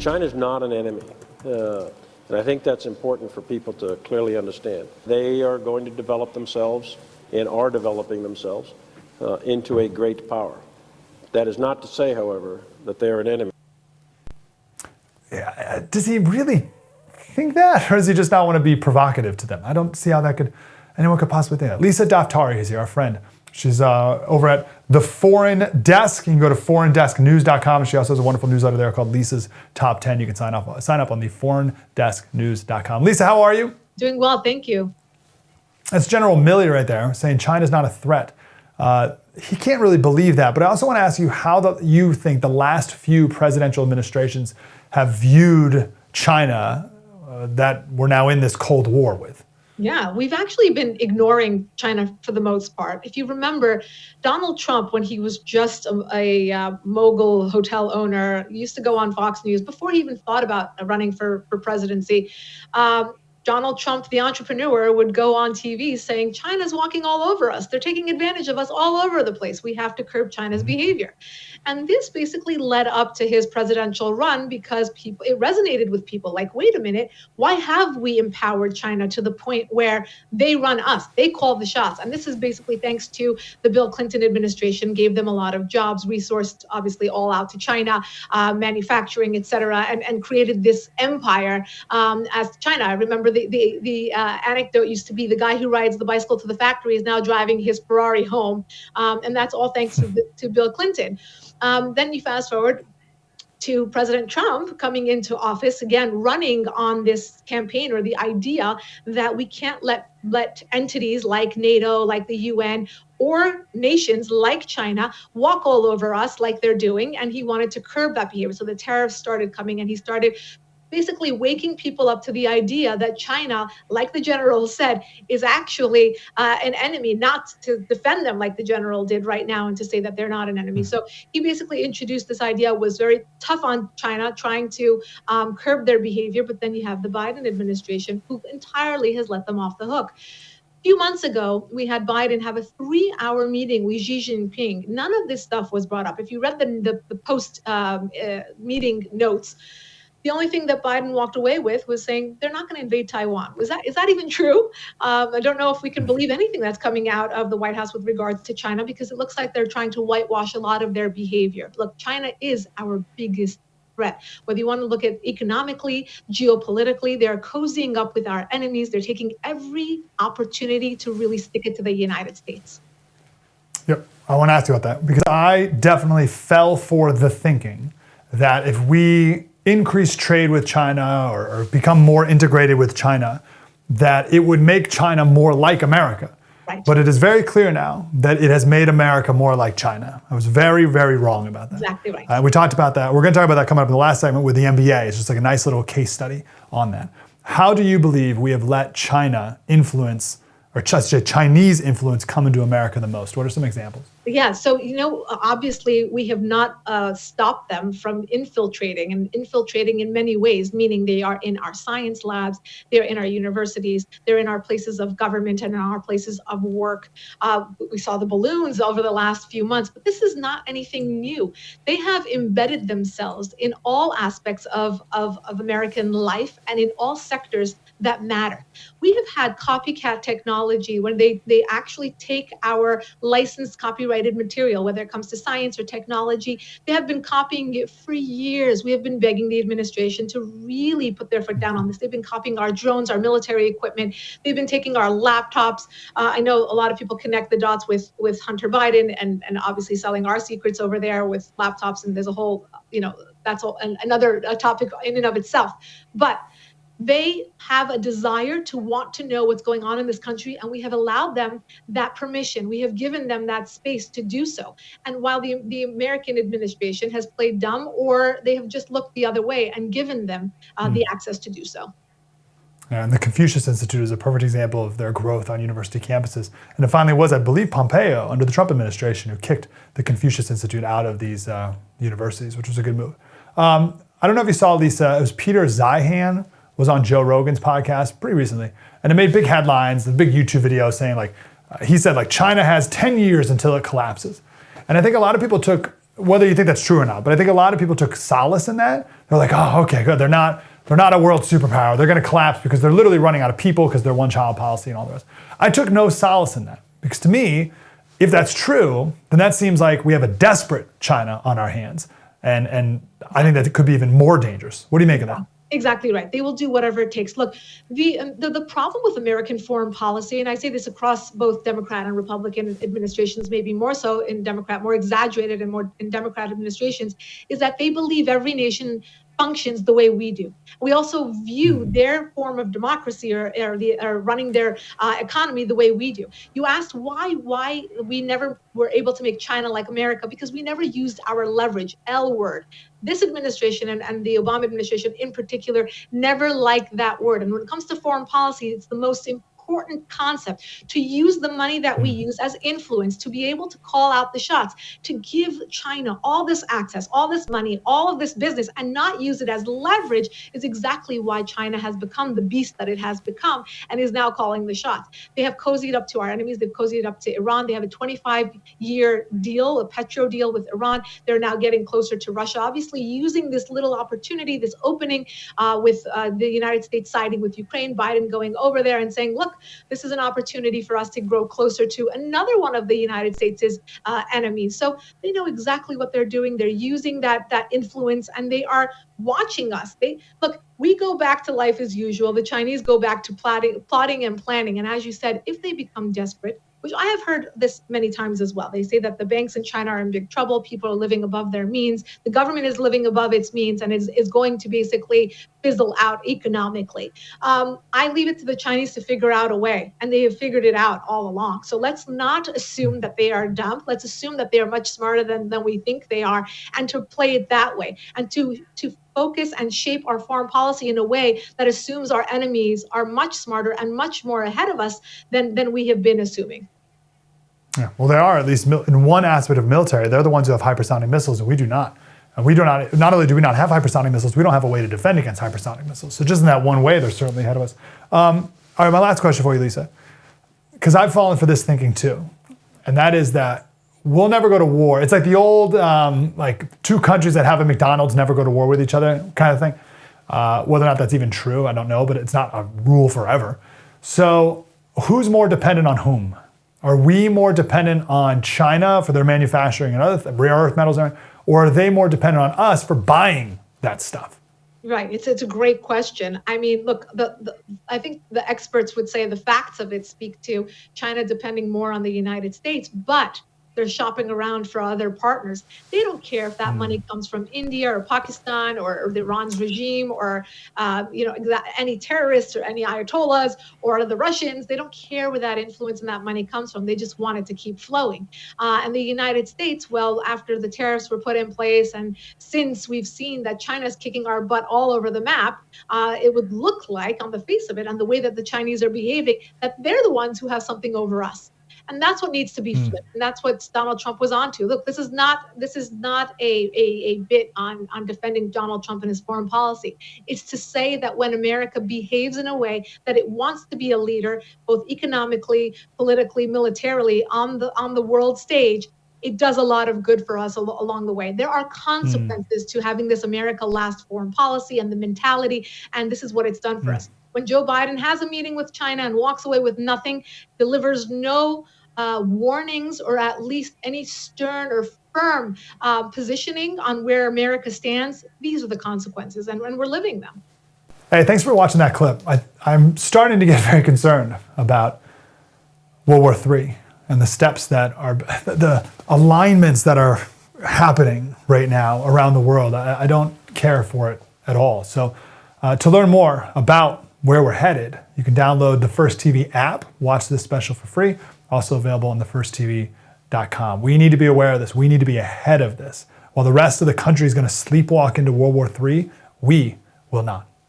China's not an enemy. And I think that's important for people to clearly understand. They are going to develop themselves and are developing themselves into a great power. That is not to say, however, that they are an enemy. Yeah, does he really think that? Or does he just not want to be provocative to them? I don't see how anyone could possibly think that. Lisa Daftari is here, our friend. She's over at The Foreign Desk. You can go to foreigndesknews.com. She also has a wonderful newsletter there called Lisa's Top 10. You can sign up on the foreigndesknews.com. Lisa, how are you? Doing well, thank you. That's General Milley right there saying China's not a threat. He can't really believe that, but I also want to ask you how you think the last few presidential administrations have viewed China that we're now in this Cold War with. Yeah, we've actually been ignoring China for the most part. If you remember, Donald Trump, when he was just a mogul hotel owner, used to go on Fox News before he even thought about running for presidency. Donald Trump, the entrepreneur, would go on TV saying, China's walking all over us. They're taking advantage of us all over the place. We have to curb China's behavior. And this basically led up to his presidential run because it resonated with people like, wait a minute, why have we empowered China to the point where they run us? They call the shots. And this is basically thanks to the Bill Clinton administration, gave them a lot of jobs, resourced obviously all out to China, manufacturing, et cetera, and created this empire as China. I remember the anecdote used to be the guy who rides the bicycle to the factory is now driving his Ferrari home. And that's all thanks to Bill Clinton. Then you fast forward to President Trump coming into office, again, running on this campaign or the idea that we can't let entities like NATO, like the UN, or nations like China walk all over us like they're doing. And he wanted to curb that behavior. So the tariffs started coming and he started basically waking people up to the idea that China, like the general said, is actually an enemy, not to defend them like the general did right now and to say that they're not an enemy. So he basically introduced this idea, was very tough on China, trying to curb their behavior. But then you have the Biden administration, who entirely has let them off the hook. A few months ago, we had Biden have a 3-hour meeting with Xi Jinping. None of this stuff was brought up. If you read the post meeting notes, the only thing that Biden walked away with was saying they're not going to invade Taiwan. Is that even true? I don't know if we can believe anything that's coming out of the White House with regards to China, because it looks like they're trying to whitewash a lot of their behavior. Look, China is our biggest threat. Whether you want to look at economically, geopolitically, they're cozying up with our enemies. They're taking every opportunity to really stick it to the United States. Yep, I want to ask you about that because I definitely fell for the thinking that if we increase trade with China or become more integrated with China, that it would make China more like America. Right. But it is very clear now that it has made America more like China. I was very, very wrong about that. Exactly right. We talked about that. We're going to talk about that coming up in the last segment with the NBA. It's just like a nice little case study on that. How do you believe we have let China influence, or Chinese influence, come into America the most? What are some examples? Yeah, so, obviously we have not stopped them from infiltrating in many ways, meaning they are in our science labs, they're in our universities, they're in our places of government and in our places of work. We saw the balloons over the last few months, but this is not anything new. They have embedded themselves in all aspects of American life and in all sectors that matter. We have had copycat technology when they actually take our licensed copyrighted material, whether it comes to science or technology. They have been copying it for years. We have been begging the administration to really put their foot down on this. They've been copying our drones, our military equipment. They've been taking our laptops. I know a lot of people connect the dots with Hunter Biden and obviously selling our secrets over there with laptops. And there's a whole, that's another topic in and of itself. But they have a desire to want to know what's going on in this country, and we have allowed them that permission. We have given them that space to do so. And while the American administration has played dumb, or they have just looked the other way and given them the access to do so. And the Confucius Institute is a perfect example of their growth on university campuses. And it finally was, I believe, Pompeo under the Trump administration who kicked the Confucius Institute out of these universities, which was a good move. I don't know if you saw, Lisa, it was Peter Zeihan was on Joe Rogan's podcast pretty recently, and it made big headlines, the big YouTube video saying he said China has 10 years until it collapses. And I think a lot of people took whether you think that's true or not, but I think a lot of people took solace in that. They're like, oh, okay, good. They're not a world superpower. They're going to collapse because they're literally running out of people because they're one-child policy and all the rest. I took no solace in that because to me, if that's true, then that seems like we have a desperate China on our hands. And I think that it could be even more dangerous. What do you make of that? Exactly right. They will do whatever it takes. Look, the problem with American foreign policy, and I say this across both Democrat and Republican administrations, maybe more so in Democrat, more exaggerated and more in Democrat administrations, is that they believe every nation functions the way we do. We also view their form of democracy or running their economy the way we do. You asked why we never were able to make China like America, because we never used our leverage, L word. This administration and the Obama administration in particular never liked that word. And when it comes to foreign policy, it's the most important concept to use the money that we use as influence, to be able to call out the shots, to give China all this access, all this money, all of this business, and not use it as leverage is exactly why China has become the beast that it has become and is now calling the shots. They have cozied up to our enemies. They've cozied up to Iran. They have a 25-year deal, a petro deal with Iran. They're now getting closer to Russia, obviously using this little opportunity, this opening with the United States siding with Ukraine, Biden going over there and saying, look, this is an opportunity for us to grow closer to another one of the United States' enemies. So they know exactly what they're doing. They're using that influence, and they are watching us. Look, we go back to life as usual. The Chinese go back to plotting and planning. And as you said, if they become desperate, which I have heard this many times as well. They say that the banks in China are in big trouble. People are living above their means. The government is living above its means and is going to basically fizzle out economically. I leave it to the Chinese to figure out a way, and they have figured it out all along. So let's not assume that they are dumb. Let's assume that they are much smarter than we think they are, and to play it that way, and to focus and shape our foreign policy in a way that assumes our enemies are much smarter and much more ahead of us than we have been assuming. Yeah, well, they are, at least in one aspect of military. They're the ones who have hypersonic missiles, and we do not. And we do not only do we not have hypersonic missiles, we don't have a way to defend against hypersonic missiles. So just in that one way, they're certainly ahead of us. All right, my last question for you, Lisa, because I've fallen for this thinking too, and that is that we'll never go to war. It's like the old, like two countries that have a McDonald's never go to war with each other kind of thing. Whether or not that's even true, I don't know, but it's not a rule forever. So who's more dependent on whom? Are we more dependent on China for their manufacturing and other rare earth metals, or are they more dependent on us for buying that stuff? Right. It's a great question. I mean, look, I think the experts would say the facts of it speak to China depending more on the United States, but they're shopping around for other partners. They don't care if that money comes from India or Pakistan or Iran's regime or any terrorists or any Ayatollahs or the Russians. They don't care where that influence and that money comes from. They just want it to keep flowing. And the United States, well, after the tariffs were put in place, and since we've seen that China's kicking our butt all over the map, it would look like on the face of it and the way that the Chinese are behaving, that they're the ones who have something over us. And that's what needs to be flipped. And that's what Donald Trump was onto. Look, this is not a bit on defending Donald Trump and his foreign policy. It's to say that when America behaves in a way that it wants to be a leader, both economically, politically, militarily, on the world stage, it does a lot of good for us along the way. There are consequences to having this America last foreign policy and the mentality, and this is what it's done for us. When Joe Biden has a meeting with China and walks away with nothing, delivers no warnings or at least any stern or firm positioning on where America stands, these are the consequences, and we're living them. Hey, thanks for watching that clip. I'm starting to get very concerned about World War III and the steps that are, the alignments that are happening right now around the world. I don't care for it at all. So to learn more about where we're headed, you can download the First TV app, watch this special for free, also available on thefirsttv.com. We need to be aware of this. We need to be ahead of this. While the rest of the country is going to sleepwalk into World War III, we will not.